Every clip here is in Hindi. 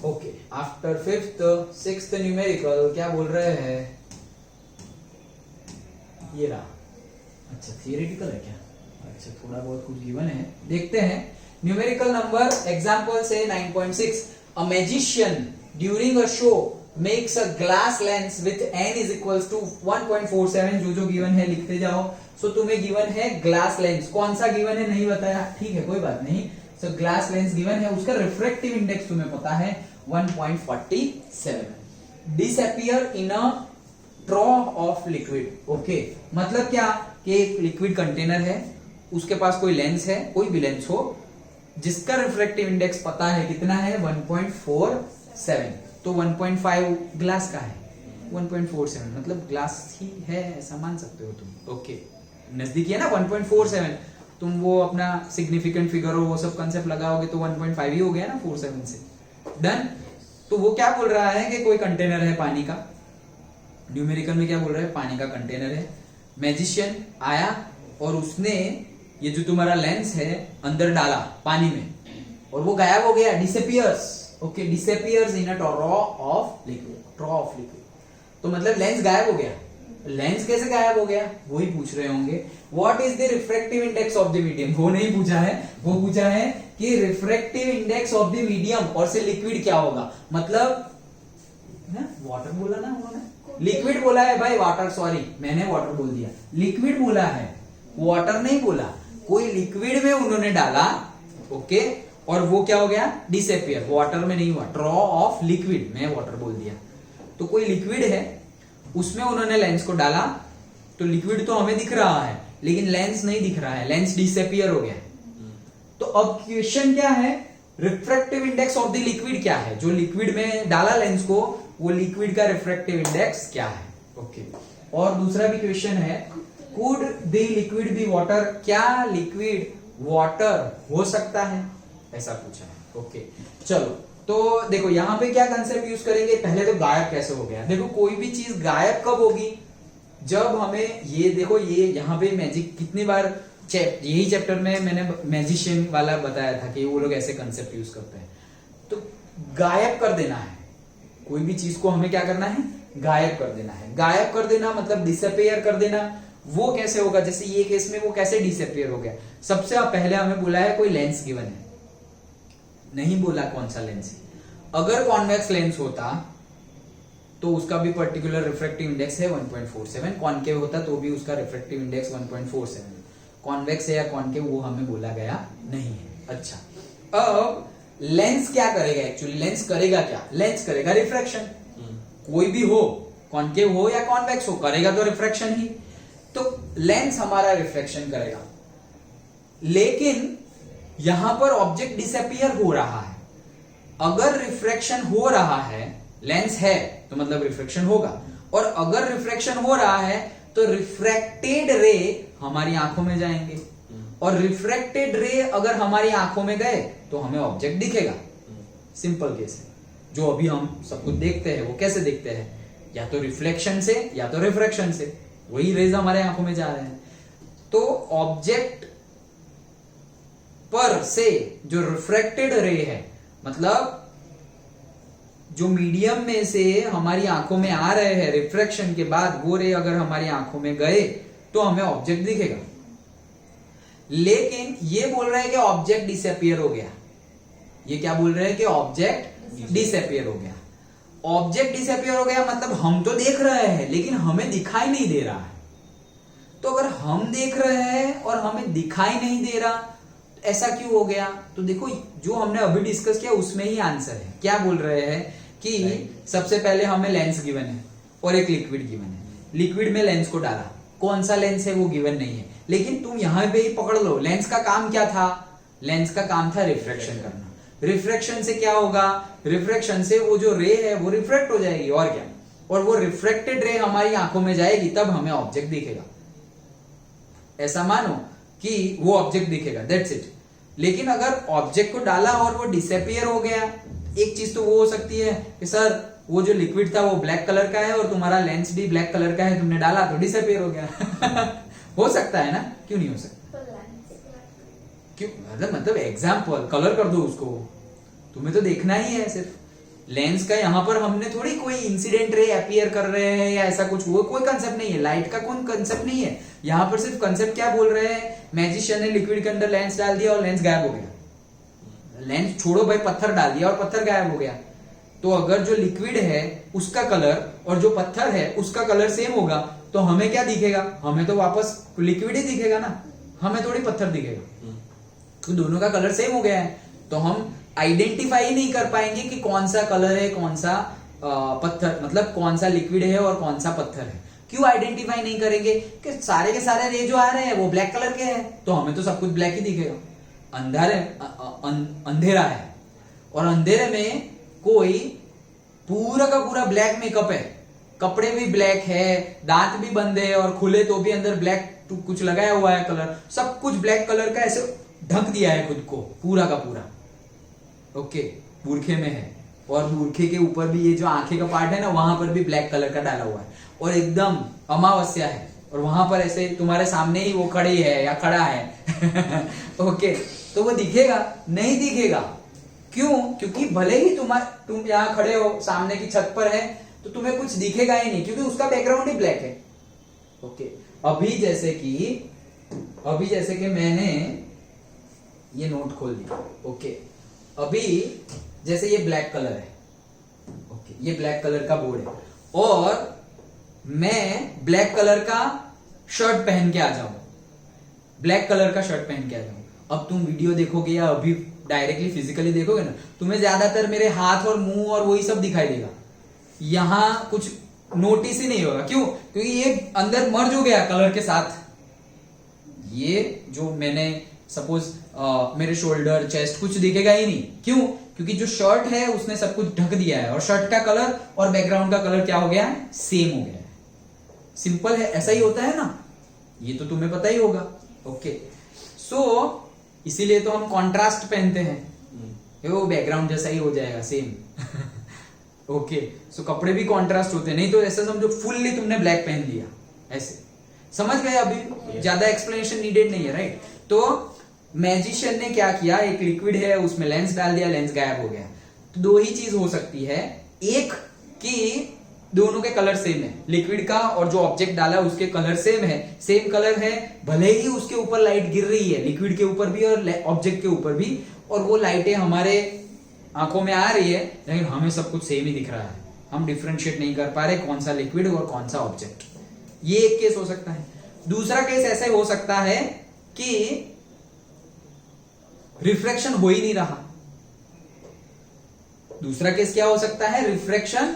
Okay, after fifth sixth numerical क्या बोल रहे हैं, ये रहा। अच्छा थियरेटिकल है क्या, अच्छा थोड़ा बहुत कुछ गिवन है, देखते हैं। न्यूमेरिकल नंबर एग्जांपल से 9.6 a magician during a show makes a glass lens with n is equals to 1.47, जो गिवन है लिखते जाओ। सो तुम्हें गिवन है ग्लास लेंस, कौन सा गिवन है नहीं बताया, ठीक है कोई बात नहीं। सो ग्लास लेंस गिवन है, उसका रिफ्रैक्टिव इंडेक्स तुम्हें पता है 1.47, disappear in a ट्रॉ of liquid. Okay, मतलब क्या कि एक लिक्विड कंटेनर है, उसके पास कोई लेंस है, कोई भी लेंस हो, जिसका रिफ्रैक्टिव इंडेक्स पता है कितना है 1.47, तो 1.5 ग्लास का है, 1.47 मतलब ग्लास ही है ऐसा मान सकते हो तुम। ओके, नजदीक है ना 1.47, तुम वो अपना सिग्निफिकेंट फिगर हो वो सब कंसेप्ट लगाओगे तो 1.5 ही हो गया ना 47 से। डन। तो वो क्या बोल रहा है कि कोई कंटेनर है पानी का, न्यूमेरिकल में क्या बोल रहा है, पानी का कंटेनर है, मैजिशियन आया और उसने ये जो तुम्हारा लेंस है अंदर डाला पानी में और वो गायब हो गया, disappears. Okay, disappears in a ट्रॉ of liquid, ट्रॉ of liquid, तो मतलब लेंस गायब हो गया। लेंस कैसे गायब हो गया वही पूछ रहे होंगे। What is the refractive index of the medium, वो नहीं पूछा है, वो पूछा है कि refractive index of the medium और से लिक्विड क्या होगा, मतलब वाटर बोला ना उन्होंने, लिक्विड बोला है भाई, वाटर, सॉरी मैंने वाटर बोल दिया, लिक्विड बोला है, वाटर नहीं बोला, कोई लिक्विड में उन्होंने डाला। ओके, और वो क्या हो गया, डिसअपीयर, वाटर में नहीं हुआ, ट्रॉ ऑफ लिक्विड, मैं वाटर बोल दिया। तो कोई लिक्विड है, उसमें उन्होंने लेंस को डाला, तो लिक्विड तो हमें दिख रहा है लेकिन लेंस नहीं दिख रहा है, लेंस डिसअपीयर हो गया। तो अब क्वेश्चन क्या है, refractive index of the liquid क्या है, जो लिक्विड में डाला लेंस को, वो लिक्विड का रिफ्रैक्टिव इंडेक्स क्या है। ओके, और दूसरा भी क्वेश्चन है, could the liquid be water, क्या लिक्विड वाटर हो सकता है, ऐसा पूछा है। ओके, चलो तो देखो यहां पे क्या कंसेप्ट यूज करेंगे, पहले तो गायब कैसे हो गया। देखो कोई भी चीज गायब कब होगी, जब हमें ये देखो, ये यहाँ पे मैजिक कितनी बार यही चैप्टर में मैंने मैजिशियन वाला बताया था कि वो लोग ऐसे कंसेप्ट यूज करते हैं। तो गायब कर देना है, कोई भी चीज को हमें क्या करना है, गायब कर देना है। गायब कर देना मतलब डिसअपीयर कर देना। वो कैसे होगा, जैसे ये केस में वो कैसे डिसअपीयर हो गया, सबसे पहले हमें बोला है कोई लेंस गिवन है, नहीं बोला कौन सा लेंस है। अगर कॉन्वेक्स लेंस होता तो उसका भी पर्टिकुलर रिफ्रैक्टिव इंडेक्स है 1.47, कॉन्केव होता तो भी उसका रिफ्रैक्टिव इंडेक्स 1.47। कॉन्वेक्स है या कॉन्केव वो हमें बोला गया नहीं है। अच्छा, अब लेंस क्या करेगा, एक्चुअली लेंस करेगा क्या, लेंस करेगा रिफ्रैक्शन। कोई भी हो, कॉन्केव हो या कॉन्वेक्स हो, करेगा तो रिफ्रैक्शन ही। तो लेंस हमारा रिफ्रैक्शन करेगा, लेकिन यहां पर ऑब्जेक्ट डिसअपीयर हो रहा है। अगर रिफ्रैक्शन हो रहा है, लेंस है तो मतलब रिफ्रैक्शन होगा, और अगर रिफ्रैक्शन हो रहा है तो रिफ्रैक्टेड रे हमारी आंखों में जाएंगे, और रिफ्रैक्टेड रे अगर हमारी आंखों में गए तो हमें ऑब्जेक्ट दिखेगा। सिंपल केस है, जो अभी हम सब कुछ देखते हैं वो कैसे देखते हैं, या तो रिफ्लेक्शन से या तो रिफ्रैक्शन से, वही रेज हमारे आंखों में जा रहे हैं। तो ऑब्जेक्ट पर से जो रिफ्रैक्टेड रे है, मतलब जो मीडियम में से हमारी आंखों में आ रहे हैं रिफ्रैक्शन के बाद, वो रे अगर हमारी आंखों में गए तो हमें ऑब्जेक्ट दिखेगा। लेकिन ये बोल रहे हैं कि ऑब्जेक्ट डिसअपीयर हो गया, ये क्या बोल रहे हैं कि ऑब्जेक्ट डिसअपीयर हो गया। ऑब्जेक्ट डिसअपीयर हो गया मतलब हम तो देख रहे हैं लेकिन हमें दिखाई नहीं दे रहा है। तो अगर हम देख रहे हैं और हमें दिखाई नहीं दे रहा, ऐसा क्यों हो गया, तो देखो जो हमने अभी डिस्कस किया उसमें ही आंसर है। क्या बोल रहे हैं कि सबसे पहले हमें लेंस गिवन है और एक लिक्विड गिवन है, लिक्विड में लेंस को डाला, कौन सा लेंस है वो गिवन नहीं है, लेकिन तुम यहां पे ही पकड़ लो, लेंस का काम क्या था, लेंस का काम था रिफ्रैक्शन करना। रिफ्रैक्शन से क्या होगा, रिफ्रैक्शन से वो जो रे है वो रिफ्रैक्ट हो जाएगी, और क्या, और वो रिफ्रैक्टेड रे हमारी आंखों में जाएगी, तब हमें ऑब्जेक्ट दिखेगा। ऐसा मानो कि वो ऑब्जेक्ट दिखेगा, दैट्स इट। लेकिन अगर ऑब्जेक्ट को डाला और वो डिसअपीयर हो गया, एक चीज तो वो हो सकती है कि सर वो जो लिक्विड था वो ब्लैक कलर का है और तुम्हारा लेंस भी ब्लैक कलर का है, तुमने डाला तो डिसअपीयर हो गया हो सकता है ना, क्यों नहीं हो सकता, क्यों, मतलब एग्जाम्पल, कलर कर दो उसको, तुम्हें तो देखना ही है सिर्फ, लेंस का यहाँ पर हमने थोड़ी कोई इंसिडेंट रे अपीयर कर रहे हैं या ऐसा कुछ, वो कोई कंसेप्ट नहीं है, लाइट का कोई कंसेप्ट नहीं है। यहाँ पर सिर्फ कंसेप्ट क्या बोल रहे हैं, मैजिशियन ने लिक्विड के अंदर लेंस डाल दिया और लेंस गायब हो गया। लेंस छोड़ो भाई, पत्थर डाल दिया और पत्थर गायब हो गया। तो अगर जो लिक्विड है उसका कलर और जो पत्थर है उसका कलर सेम होगा तो हमें क्या दिखेगा, हमें तो वापस लिक्विड ही दिखेगा ना, हमें थोड़ी पत्थर दिखेगा। तो दोनों का कलर सेम हो गया है, तो हम आइडेंटिफाई नहीं कर पाएंगे कि कौन सा कलर है, कौन सा पत्थर, मतलब कौन सा लिक्विड है और कौन सा पत्थर है। क्यों आइडेंटिफाई नहीं करेंगे कि सारे के सारे रे जो आ रहे हैं वो ब्लैक कलर के हैं, तो हमें तो सब कुछ ब्लैक ही दिखेगा। अंधेरा है और अंधेरे में कोई पूरा का पूरा ब्लैक मेकअप है, कपड़े भी ब्लैक है, दांत भी बंद है और खुले तो भी अंदर ब्लैक कुछ लगाया हुआ है कलर, सब कुछ ब्लैक कलर का ऐसे ढक दिया है खुद को पूरा का पूरा। ओके, बूरखे में है और बूरखे के ऊपर भी ये जो आंखें का पार्ट है ना वहां पर भी ब्लैक कलर का डाला हुआ है और एकदम अमावस्या है और वहां पर ऐसे तुम्हारे सामने ही वो खड़ी है या खड़ा है ओके, तो वो दिखेगा नहीं, दिखेगा क्यों, क्योंकि भले ही तुम यहाँ खड़े हो सामने की छत पर है तो तुम्हें कुछ दिखेगा ही नहीं क्योंकि उसका बैकग्राउंड ही ब्लैक है। ओके, अभी जैसे कि मैंने ये नोट खोल दिया। ओके, अभी जैसे ये ब्लैक कलर है, ओके, ये ब्लैक कलर का बोर्ड है और मैं ब्लैक कलर का शर्ट पहन के आ जाऊं, ब्लैक कलर का शर्ट पहन के आ जाऊं। अब तुम वीडियो देखोगे या अभी डायरेक्टली फिजिकली देखोगे ना, तुम्हें ज्यादातर मेरे हाथ और मुंह और वही सब दिखाई देगा, यहां कुछ नोटिस ही नहीं होगा। क्यों, क्योंकि ये अंदर मर्ज हो गया कलर के साथ। ये जो मैंने सपोज मेरे शोल्डर, चेस्ट कुछ दिखेगा ही नहीं। क्यों, क्योंकि जो शर्ट है उसने सब कुछ ढक दिया है और शर्ट का कलर और बैकग्राउंड का कलर क्या हो गया है, सेम हो गया है। सिंपल है, ऐसा ही होता है ना, ये तो तुम्हें पता ही होगा। ओके, सो इसीलिए तो हम कॉन्ट्रास्ट पहनते हैं, वो बैकग्राउंड जैसा ही हो जाएगा सेम ओके, सो कपड़े भी कॉन्ट्रास्ट होते हैं, नहीं तो ऐसा समझो फुल्ली तुमने ब्लैक पहन लिया, ऐसे समझ गए। अभी ज्यादा एक्सप्लेनेशन नीडेड नहीं है, राइट। तो मैजिशियन ने क्या किया, एक लिक्विड है उसमें लेंस डाल दिया, लेंस गायब हो गया। तो दो ही चीज हो सकती है, एक कि दोनों के कलर सेम है, लिक्विड का और जो ऑब्जेक्ट डाला उसके कलर सेम है, सेम कलर है, भले ही उसके ऊपर लाइट गिर रही है, लिक्विड के ऊपर भी और ऑब्जेक्ट के ऊपर भी, और वो लाइटें हमारे आंखों में आ रही है, लेकिन हमें सब कुछ सेम ही दिख रहा है, हम डिफरेंशिएट नहीं कर पा रहे कौन सा लिक्विड और कौन सा ऑब्जेक्ट। ये एक केस हो सकता है। दूसरा केस ऐसे हो सकता है कि रिफ्रैक्शन हो ही नहीं रहा। दूसरा केस क्या हो सकता है, रिफ्रैक्शन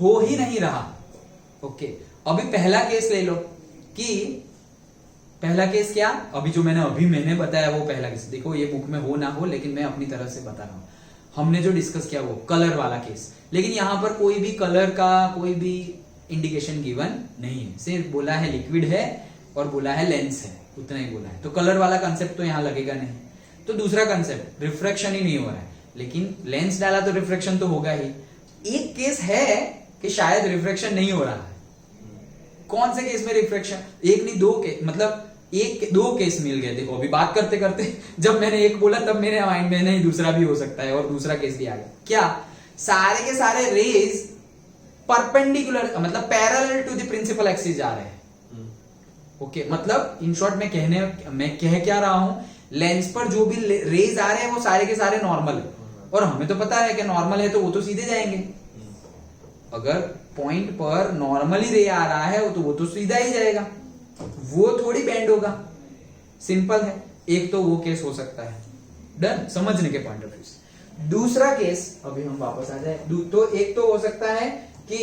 हो ही नहीं रहा। ओके, अभी पहला केस ले लो कि पहला केस क्या, अभी जो मैंने बताया वो पहला केस। देखो ये बुक में हो ना हो, लेकिन मैं अपनी तरफ से बता रहा हूं। हमने जो डिस्कस किया वो कलर वाला केस, लेकिन यहां पर कोई भी कलर का कोई भी इंडिकेशन गिवन नहीं है, सिर्फ बोला है लिक्विड है और बोला है लेंस है, उतना ही बोला है। तो कलर वाला कंसेप्ट तो यहां लगेगा नहीं। तो दूसरा कंसेप्ट, रिफ्रैक्शन ही नहीं हो रहा है, लेकिन लेंस डाला तो रिफ्रैक्शन तो होगा ही। एक केस है कि शायद रिफ्रैक्शन नहीं हो रहा है। कौन से केस में रिफ्रैक्शन, एक नहीं दो केस, मतलब दो केस मिल गए। देखो अभी बात करते करते जब मैंने एक बोला तब मेरे माइंड में नहीं दूसरा भी हो सकता है और दूसरा केस भी आ गया। क्या, सारे के सारे रेज परपेंडिकुलर मतलब parallel to the principal axis जा रहे हैं। ओके, मतलब इन शॉर्ट मैं कह क्या रहा हूं, लेंस पर जो भी रेज आ रहे हैं वो सारे के सारे नॉर्मल है, और हमें तो पता है कि नॉर्मल है तो वो तो सीधे जाएंगे। अगर पॉइंट पर नॉर्मली रे आ रहा है तो वो तो सीधा ही जाएगा, वो थोड़ी बेंड होगा। सिंपल है, एक तो वो केस हो सकता है, डन, समझने के पॉइंट ऑफ व्यू से। दूसरा केस, अभी हम वापस आ जाए, तो एक तो हो सकता है कि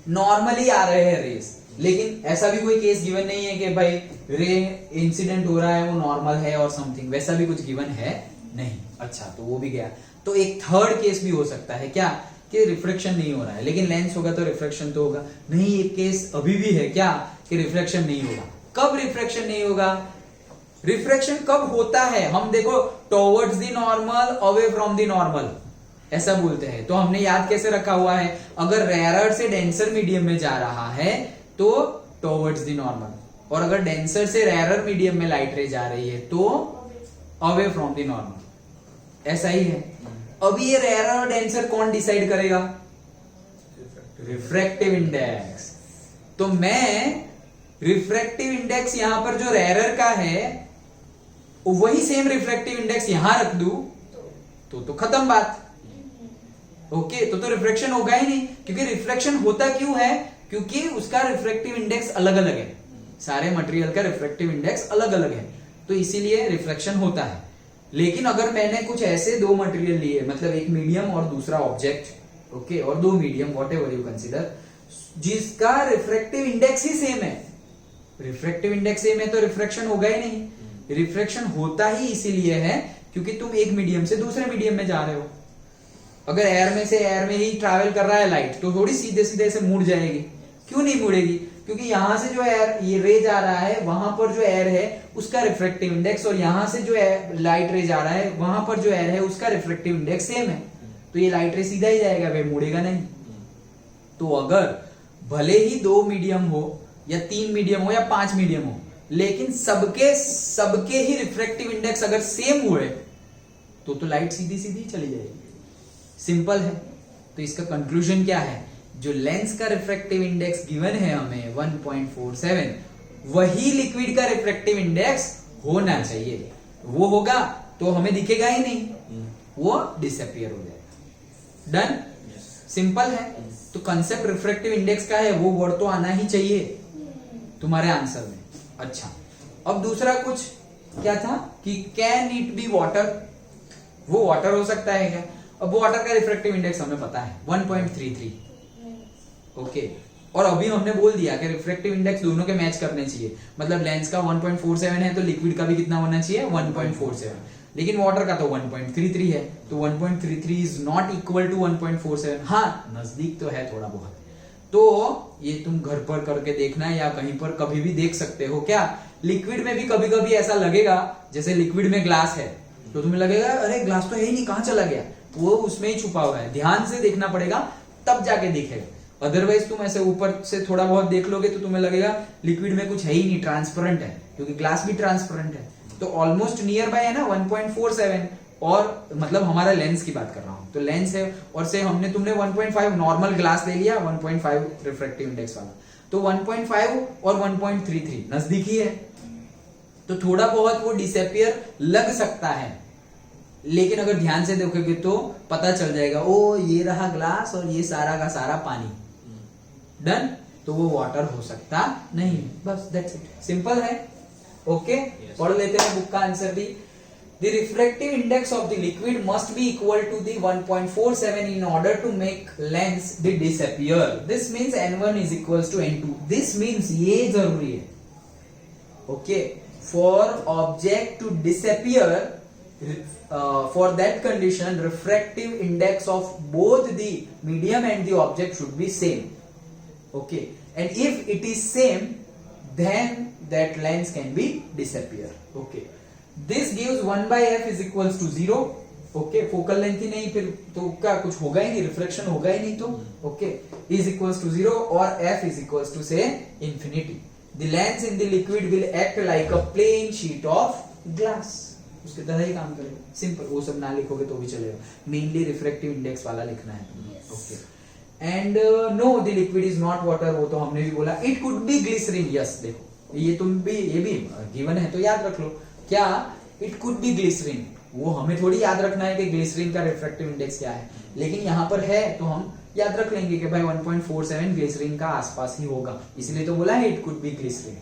नॉर्मली आ रहे हैं रेस, लेकिन ऐसा भी कोई केस गिवन नहीं है कि भाई रे इंसिडेंट हो रहा है वो नॉर्मल है और समथिंग, वैसा भी कुछ गिवन है नहीं। अच्छा, तो वो भी गया। तो एक थर्ड केस भी हो सकता है, क्या, कि रिफ्लेक्शन नहीं हो रहा है, लेकिन लेंस होगा तो रिफ्लेक्शन तो होगा नहीं। एक केस अभी भी है, क्या, कि रिफ्लेक्शन नहीं होगा। कब रिफ्लेक्शन नहीं होगा, रिफ्लेक्शन कब होता है, हम देखो towards the normal, away from the normal, ऐसा बोलते हैं। तो हमने याद कैसे रखा हुआ है, अगर रेयर से डेंसर मीडियम में जा रहा है तो टुवर्ड्स द नॉर्मल, और अगर डेंसर से रेयर मीडियम में लाइट रे जा रही है तो अवे फ्रॉम द नॉर्मल। ऐसा ही है। अब ये रेयर और डेंसर कौन डिसाइड करेगा? Refractive index. तो मैं रिफ्रैक्टिव इंडेक्स यहां पर जो रेयर का है वही सेम रिफ्रैक्टिव इंडेक्स यहां रख दूं तो खत्म बात। ओके, तो रिफ्रैक्शन होगा ही नहीं, क्योंकि रिफ्रैक्शन होता क्यों है? क्योंकि उसका रिफ्रैक्टिव इंडेक्स अलग अलग है। सारे मटेरियल का रिफ्रैक्टिव इंडेक्स अलग अलग है, तो इसीलिए रिफ्रैक्शन होता है। लेकिन अगर मैंने कुछ ऐसे दो मटेरियल लिए, मतलब एक मीडियम और दूसरा ऑब्जेक्ट, ओके, और दो मीडियम व्हाटएवर यू कंसीडर, जिसका रिफ्रैक्टिव इंडेक्स ही सेम है, रिफ्रैक्टिव इंडेक्स सेम है तो रिफ्रैक्शन होगा ही नहीं। रिफ्रैक्शन होता ही इसीलिए है क्योंकि तुम एक मीडियम से दूसरे मीडियम में जा रहे हो। अगर एयर में से एयर में ही ट्रैवल कर रहा है लाइट, तो थोड़ी सीधे सीधे से मुड़ जाएगी। क्यों नहीं मुड़ेगी? क्योंकि यहां से जो एयर ये रे जा रहा है, वहां पर जो एयर है उसका रिफ्रैक्टिव इंडेक्स, और यहां से जो लाइट रे जा रहा है वहां पर जो एयर है उसका रिफ्रैक्टिव इंडेक्स सेम है, तो ये लाइट रे सीधा ही जाएगा, वे मुड़ेगा नहीं। तो अगर भले ही दो मीडियम हो या तीन मीडियम हो या पांच मीडियम हो, लेकिन सबके ही रिफ्रैक्टिव इंडेक्स अगर सेम हुए तो लाइट सीधी सीधी चली जाएगी। सिंपल है। तो इसका कंक्लूजन क्या है? जो लेंस का रिफ्रैक्टिव इंडेक्स गिवन है हमें 1.47, वही लिक्विड का रिफ्रैक्टिव इंडेक्स होना चाहिए। वो होगा तो हमें दिखेगा ही नहीं, वो डिसअपियर हो जाएगा। डन? सिंपल है। तो कंसेप्ट रिफ्रैक्टिव इंडेक्स का है, वो वर्ड तो आना ही चाहिए तुम्हारे आंसर में। अच्छा, अब दूसरा कुछ क्या था कि कैन इट बी वाटर? वो वाटर हो सकता है क्या? अब वाटर का रिफ्रैक्टिव इंडेक्स हमें पता है 1.33, ओके, और अभी हमने बोल दिया कि रिफ्रैक्टिव इंडेक्स दोनों के मैच करने चाहिए। मतलब लेंस का 1.47 है तो लिक्विड का भी कितना होना चाहिए? 1.47। लेकिन वाटर का तो 1.33 है, तो 1.33 इज नॉट इक्वल टू 1.47। हाँ, नजदीक तो है थोड़ा बहुत। तो ये तुम घर पर करके देखना या कहीं पर कभी भी देख सकते हो। क्या लिक्विड में भी कभी कभी ऐसा लगेगा, जैसे लिक्विड में ग्लास है तो तुम्हें लगेगा अरे ग्लास तो है ही नहीं, कहां चला गया? वो उसमें ही छुपा हुआ है। ध्यान से देखना पड़ेगा तब जाके दिखेगा। अदरवाइज तुम ऐसे ऊपर से थोड़ा बहुत देख लोगे तो तुम्हें लगेगा लिक्विड में कुछ है ही नहीं, ट्रांसपेरेंट है, क्योंकि ग्लास भी ट्रांसपेरेंट है। तो ऑलमोस्ट नियर बाय है ना 1.47, और मतलब हमारा लेंस की बात कर रहा हूं, तो लेंस है और से तुमने 1.5 नॉर्मल ग्लास ले लिया, 1.5 रिफ्रैक्टिव इंडेक्स वाला, तो 1.5 और 1.33 नजदीक ही है। तो थोड़ा बहुत वो डिसअपियर लग सकता है, लेकिन अगर ध्यान से देखोगे तो पता चल जाएगा, ओ ये रहा ग्लास और ये सारा का सारा पानी। डन? तो वो वाटर हो सकता नहीं। बस दैट्स इट, सिंपल है। ओके, पढ़ लेते हैं बुक का आंसर भी। The refractive index of the liquid must be equal to the 1.47 in order to make lens be disappear. This means N1 is equals to N2. This means ये जरूरी है। Okay, for object to disappear, for that condition, refractive index of both the medium and the object should be same. Okay, and if it is same, then that lens can be disappear. Okay. This gives 1 by f is equals to 0. Okay, focal length ही नहीं, फिर तो क्या कुछ होगा ही नहीं, रिफ्लेक्शन होगा ही नहीं। तो ओके, इज इक्वल्स टू 0 और f इज इक्वल्स टू से infinity. The lens in the liquid will act like a plane sheet of glass. उसके तरह ही काम करेगा। सिंपल, वो सब ना लिखोगे तो भी चलेगा, मेनली रिफ्रैक्टिव इंडेक्स वाला लिखना है। Okay, and no the liquid is not water, वो तो हमने भी बोला। It could be glycerine, yes, देखो ये तुम भी, ये भी गिवन है तो याद रख लो। क्या? It could be glycerine. वो हमें थोड़ी याद रखना है कि ग्लिसरीन का रिफ्रैक्टिव इंडेक्स क्या है, लेकिन यहां पर है तो हम याद रख लेंगे कि भाई 1.47 ग्लिसरीन का आसपास ही होगा, इसलिए तो बोला है it could be glycerine.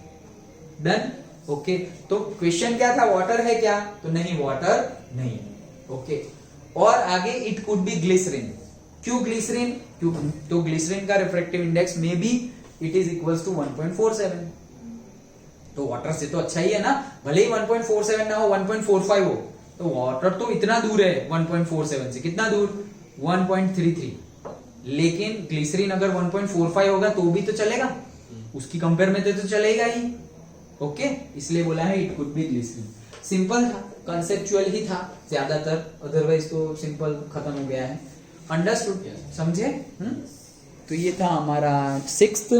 Done? Okay, तो क्वेश्चन क्या था? वाटर है क्या? तो नहीं, वाटर नहीं। ओके, और आगे इट कुड बी ग्लिसरीन। क्यों ग्लिसरीन? क्यों? तो ग्लिसरीन का रिफ्रैक्टिव इंडेक्स में भी इट इज इक्वल्स टू 1.47। तो वाटर से तो अच्छा ही है ना, भले ही 1.47 ना हो, 1.45 हो, तो वाटर तो इतना दूर है 1.47 से, कितना दूर? 1.33। लेकिन ग्लिसरीन अगर 1.45 होगा तो भी तो चलेगा, उसकी कंपेयर में तो चलेगा ही। ओके, इसलिए बोला है it could be glycerine. Simple था, कंसेप्चुअल ही था ज्यादातर, अदरवाइज तो सिंपल खत्म हो गया है। अंडरस्टूड? समझे? तो ये था हमारा 6th